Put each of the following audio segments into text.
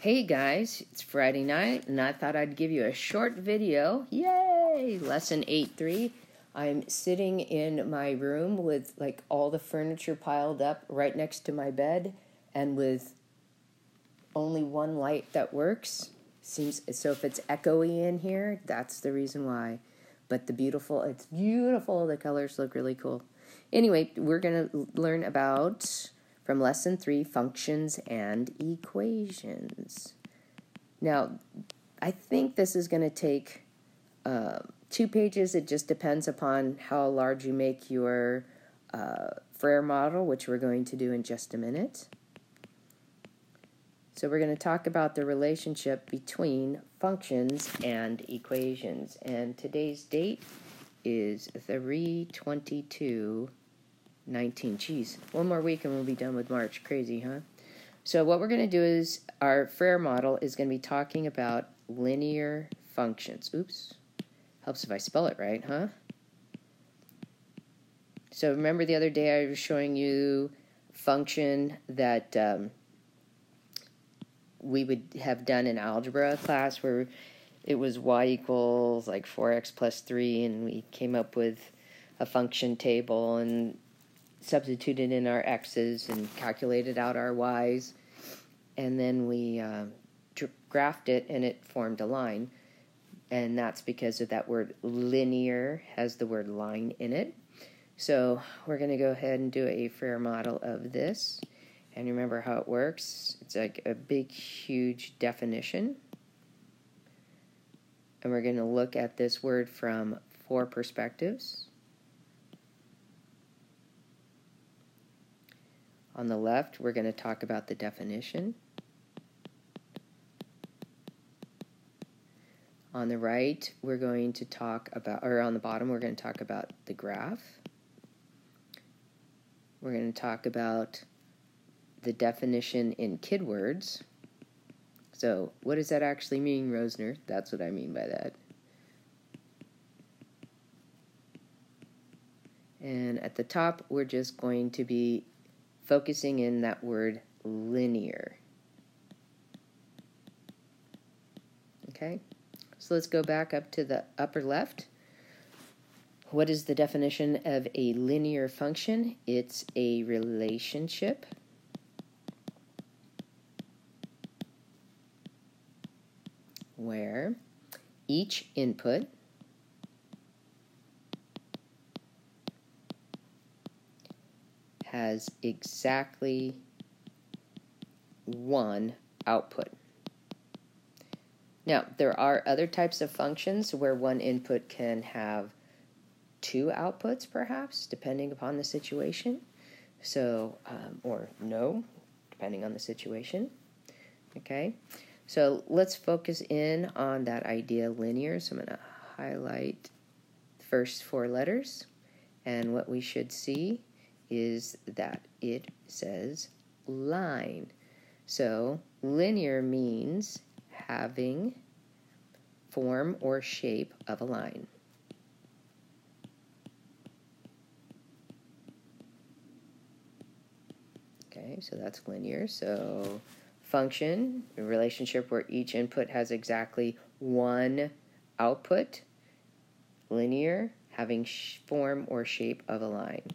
Hey guys, it's Friday night and I thought I'd give you a short video. Yay! Lesson 8-3. I'm sitting in my room with like all the furniture piled up right next to my bed and with only one light that works. So if it's echoey in here, that's the reason why. But it's beautiful. The colors look really cool. Anyway, we're going to learn about from Lesson 3, functions and equations. Now, I think this is going to take 2 pages. It just depends upon how large you make your Frere model, which we're going to do in just a minute. So we're going to talk about the relationship between functions and equations. And today's date is 3/22/19. Geez, one more week and we'll be done with March. Crazy, huh? So what we're going to do is our Frere model is going to be talking about linear functions. Oops. Helps if I spell it right, huh? So remember the other day I was showing you a function that we would have done in algebra class where it was y equals like 4x plus 3, and we came up with a function table and substituted in our x's and calculated out our y's, and then we graphed it and it formed a line, and that's because of that word linear has the word line in it. So we're going to go ahead and do a Frere model of this, and remember how it works. It's like a big huge definition, and we're going to look at this word from 4 perspectives. On the left, we're going to talk about the definition. On the right, we're going to talk about, or on the bottom, we're going to talk about the graph. We're going to talk about the definition in kid words. So, what does that actually mean, Rosner? That's what I mean by that. And at the top, we're just going to be focusing in that word linear. Okay, so let's go back up to the upper left. What is the definition of a linear function? It's a relationship where each input has exactly one output. Now, there are other types of functions where one input can have 2 outputs, perhaps, depending upon the situation. So, or no, depending on the situation. Okay, so let's focus in on that idea linear. So I'm going to highlight the first 4 letters, and what we should see is that it says line. So linear means having form or shape of a line. Okay, so that's linear. So function, a relationship where each input has exactly one output. Linear, having form or shape of a line.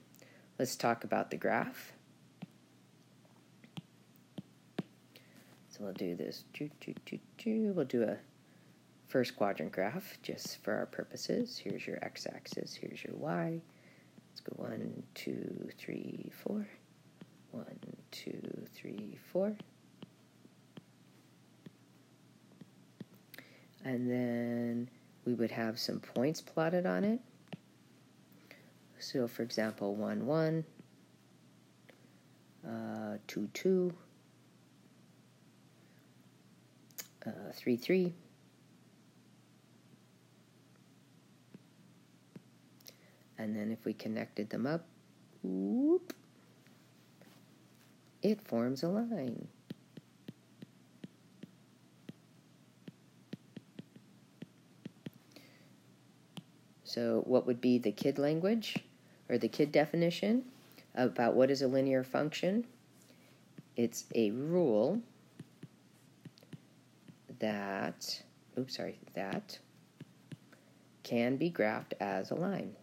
Let's talk about the graph. So we'll do this. We'll do a first quadrant graph just for our purposes. Here's your x-axis. Here's your y. Let's go 1, 2, 3, 4. 1, 2, 3, 4. And then we would have some points plotted on it. So, for example, 1, 1, 2, 2, 3, 3, and then if we connected them up, whoop, it forms a line. So what would be the kid language, or the kid definition about what is a linear function? It's a rule that, that can be graphed as a line.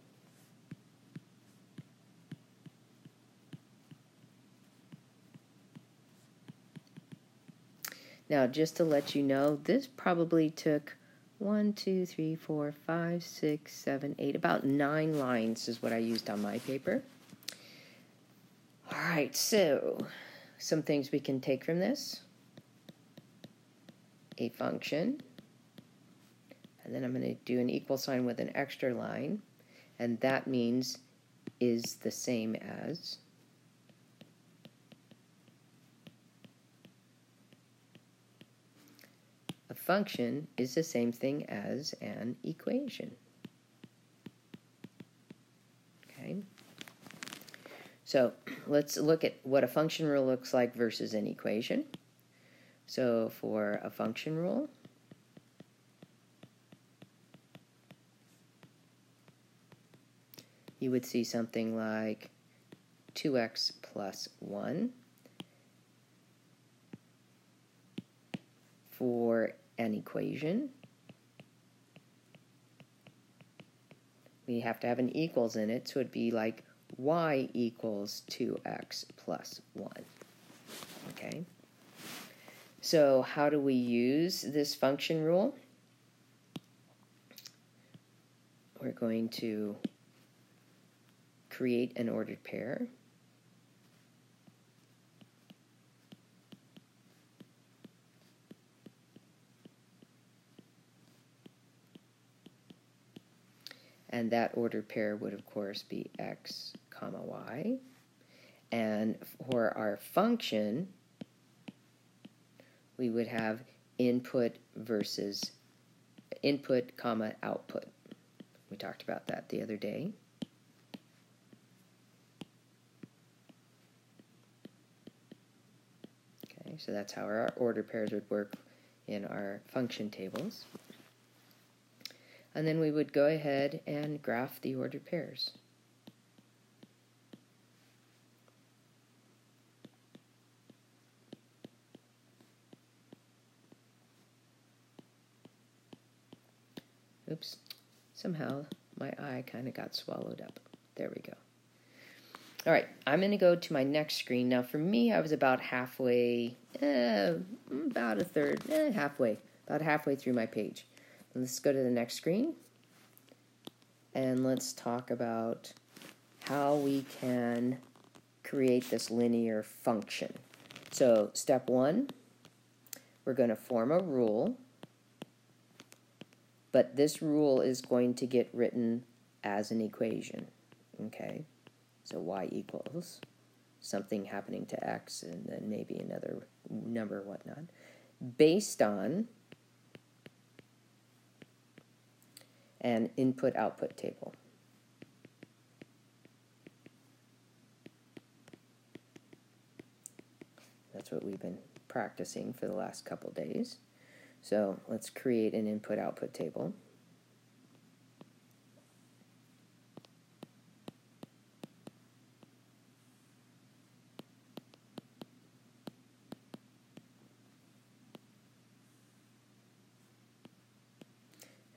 Now, just to let you know, this probably took 1, 2, 3, 4, 5, 6, 7, 8, about 9 lines is what I used on my paper. All right, so some things we can take from this. A function, and then I'm going to do an equal sign with an extra line, and that means is the same as. A function is the same thing as an equation. Okay. So let's look at what a function rule looks like versus an equation. So for a function rule, you would see something like 2x plus 1. For an equation, we have to have an equals in it, so it'd be like y equals 2x plus 1. Okay? So how do we use this function rule? We're going to create an ordered pair. And that ordered pair would, of course, be x comma y. And for our function, we would have input versus input comma output. We talked about that the other day. Okay, so that's how our order pairs would work in our function tables. And then we would go ahead and graph the ordered pairs. Oops, somehow my eye kind of got swallowed up. There we go. All right, I'm going to go to my next screen. Now for me, I was about halfway, about a third, about halfway through my page. Let's go to the next screen, and let's talk about how we can create this linear function. So step 1, we're going to form a rule, but this rule is going to get written as an equation, okay? So y equals something happening to x, and then maybe another number or whatnot, based on an input-output table. That's what we've been practicing for the last couple days. So let's create an input-output table.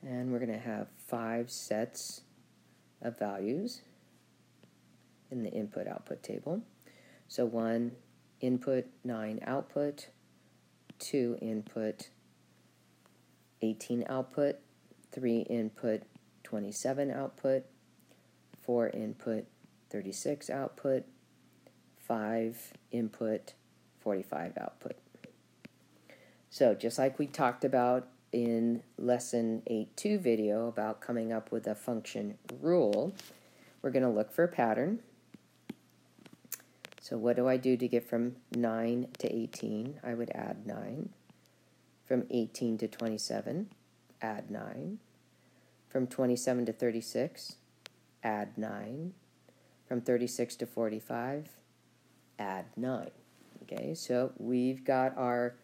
And we're going to have 5 sets of values in the input-output table. So 1 input, 9 output, 2 input, 18 output, 3 input, 27 output, 4 input, 36 output, 5 input, 45 output. So just like we talked about in lesson 8.2 video about coming up with a function rule, we're going to look for a pattern. So what do I do to get from 9 to 18? I would add 9. From 18 to 27, add 9. From 27 to 36, add 9. From 36 to 45, add 9. Okay, so we've got our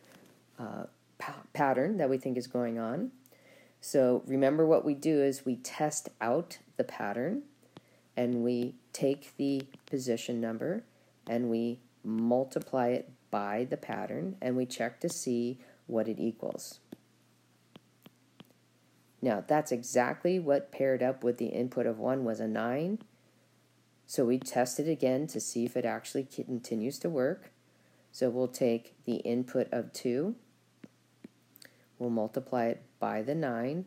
pattern that we think is going on. So remember, what we do is we test out the pattern, and we take the position number and we multiply it by the pattern, and we check to see what it equals. Now, that's exactly what paired up with the input of 1 was a 9. So we test it again to see if it actually continues to work. So we'll take the input of 2, we'll multiply it by the 9,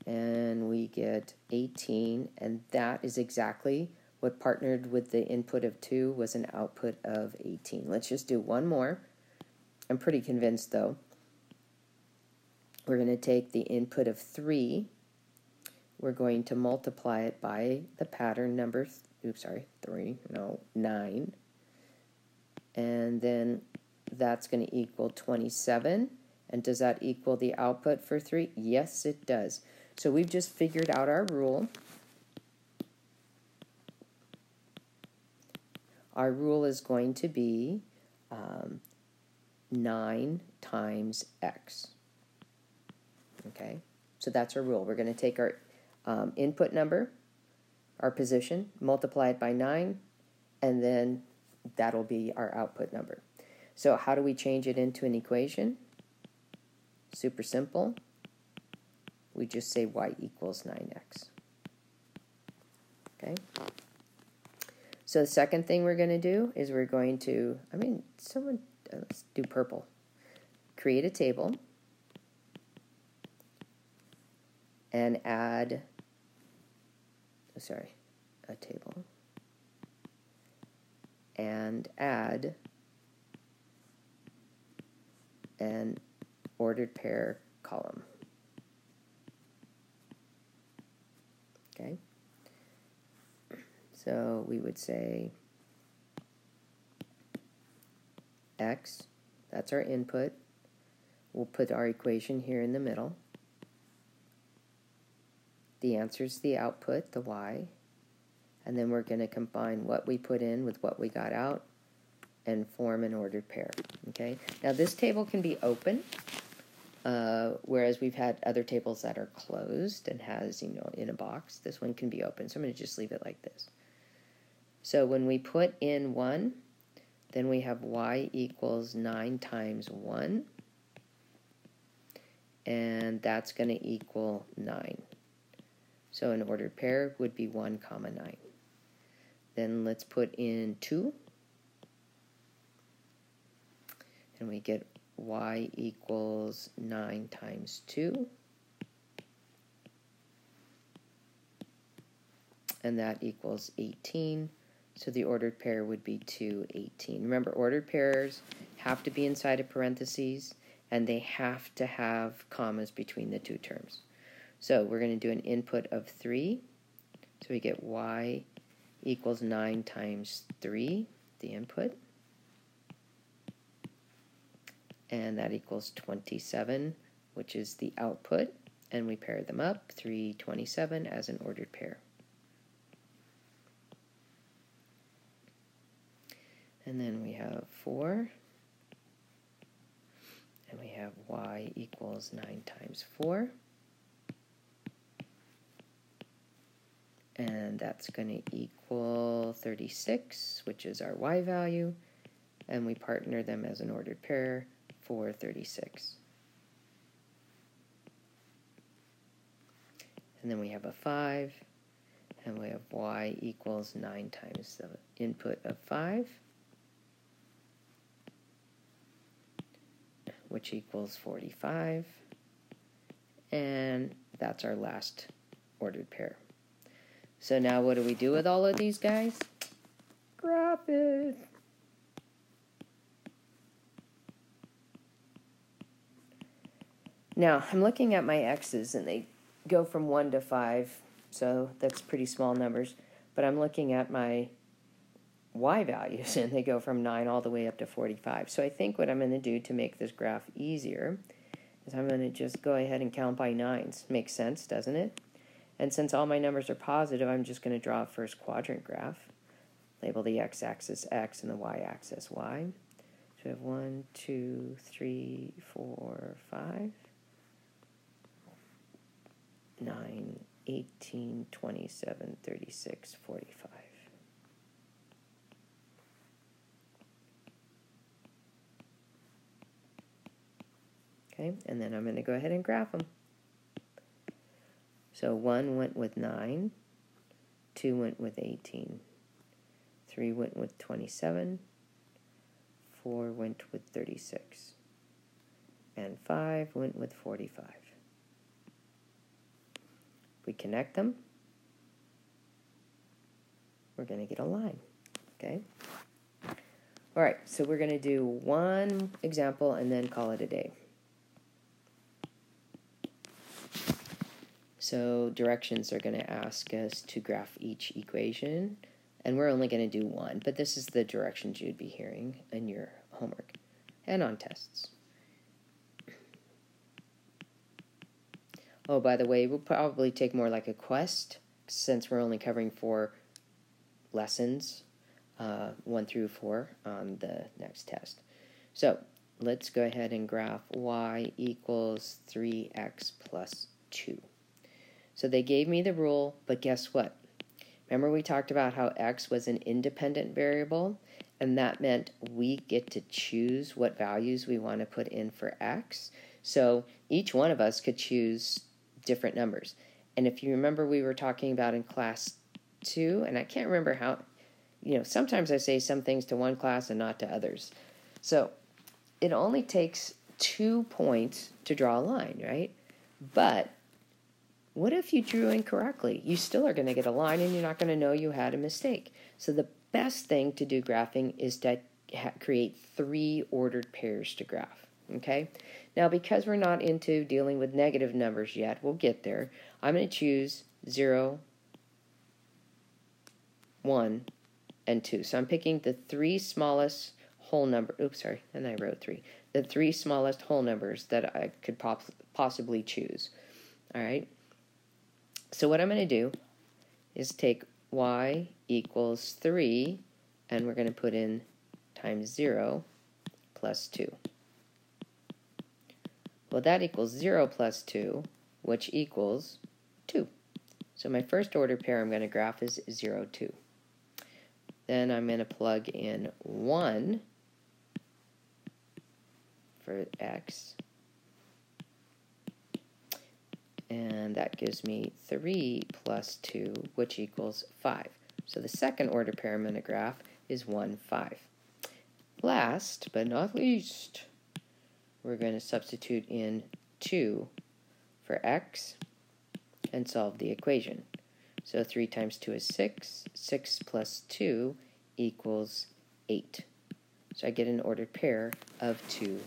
and we get 18, and that is exactly what partnered with the input of 2 was an output of 18. Let's just do one more. I'm pretty convinced, though. We're going to take the input of 3. We're going to multiply it by the pattern number, 9. And then that's going to equal 27. And does that equal the output for 3? Yes, it does. So we've just figured out our rule. Our rule is going to be 9 times x. Okay, so that's our rule. We're going to take our input number, our position, multiply it by 9, and then that'll be our output number. So how do we change it into an equation? Super simple. We just say y equals 9x. Okay. So the second thing we're going to do is we're going to, let's do purple. Create a table and add, a table, and add an ordered pair column. Okay, so we would say x, that's our input. We'll put our equation here in the middle. The answer is the output, the y, and then we're going to combine what we put in with what we got out and form an ordered pair. Okay. Now this table can be open, whereas we've had other tables that are closed and has, in a box. This one can be open, so I'm going to just leave it like this. So when we put in 1, then we have y equals 9 times 1, and that's going to equal 9. So an ordered pair would be 1, 9. Then let's put in 2. And we get y equals 9 times 2. And that equals 18. So the ordered pair would be 2, 18. Remember, ordered pairs have to be inside of parentheses, and they have to have commas between the two terms. So we're going to do an input of 3. So we get y equals 9 times 3, the input. And that equals 27, which is the output. And we pair them up, 3, 27, as an ordered pair. And then we have 4. And we have y equals 9 times 4. And that's going to equal 36, which is our y value. And we partner them as an ordered pair for 36. And then we have a 5. And we have y equals 9 times the input of 5, which equals 45. And that's our last ordered pair. So now what do we do with all of these guys? Graph it. Now, I'm looking at my x's, and they go from 1 to 5, so that's pretty small numbers. But I'm looking at my y values, and they go from 9 all the way up to 45. So I think what I'm going to do to make this graph easier is I'm going to just go ahead and count by 9s. Makes sense, doesn't it? And since all my numbers are positive, I'm just going to draw a first quadrant graph. Label the x-axis x and the y-axis y. So we have 1, 2, 3, 4, 5, 9, 18, 27, 36, 45. Okay, and then I'm going to go ahead and graph them. So 1 went with 9, 2 went with 18, 3 went with 27, 4 went with 36, and 5 went with 45. We connect them, we're going to get a line, okay? All right, so we're going to do one example and then call it a day. So directions are going to ask us to graph each equation, and we're only going to do one, but this is the directions you'd be hearing in your homework and on tests. Oh, by the way, we'll probably take more like a quest since we're only covering 4 lessons, 1 through 4 on the next test. So let's go ahead and graph y equals 3x plus 2. So they gave me the rule, but guess what? Remember we talked about how x was an independent variable, and that meant we get to choose what values we want to put in for x. So each one of us could choose different numbers. And if you remember, we were talking about in class 2, and I can't remember how, sometimes I say some things to one class and not to others. So it only takes 2 points to draw a line, right? But what if you drew incorrectly? You still are going to get a line and you're not going to know you had a mistake. So the best thing to do graphing is to create 3 ordered pairs to graph, okay? Now, because we're not into dealing with negative numbers yet, we'll get there. I'm going to choose 0, 1, and 2. So I'm picking the 3 smallest whole number. Oops, sorry, and I wrote 3. The 3 smallest whole numbers that I could possibly choose. All right? So what I'm going to do is take y equals 3, and we're going to put in times 0 plus 2. Well, that equals 0 plus 2, which equals 2. So my first order pair I'm going to graph is 0, 2. Then I'm going to plug in 1 for x. And that gives me 3 plus 2, which equals 5. So the second order pair I'm going to graph is 1, 5. Last but not least, we're going to substitute in 2 for x and solve the equation. So 3 times 2 is 6. 6 plus 2 equals 8. So I get an ordered pair of 2,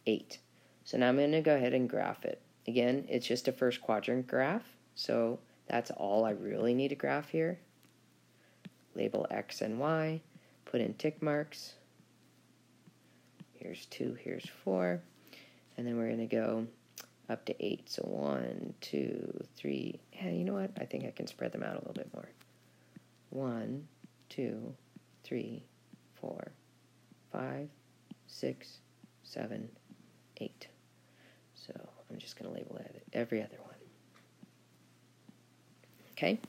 8. So now I'm going to go ahead and graph it. Again, it's just a first quadrant graph, so that's all I really need to graph here. Label x and y, put in tick marks. Here's 2, here's 4, and then we're going to go up to 8. So 1, 2, 3. Yeah, you know what? I think I can spread them out a little bit more. 1, 2, 3, 4, 5, 6, 7, 8. So I'm just going to label that every other one. Okay?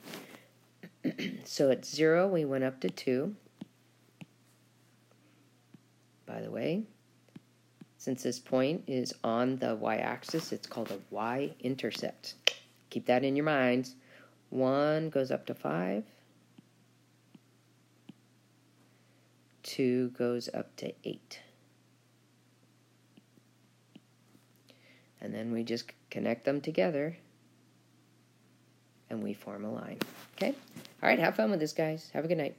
So at 0, we went up to 2. By the way, since this point is on the y-axis, it's called a y-intercept. Keep that in your minds. 1 goes up to 5. 2 goes up to 8. And then we just connect them together, and we form a line. Okay? All right, have fun with this, guys. Have a good night.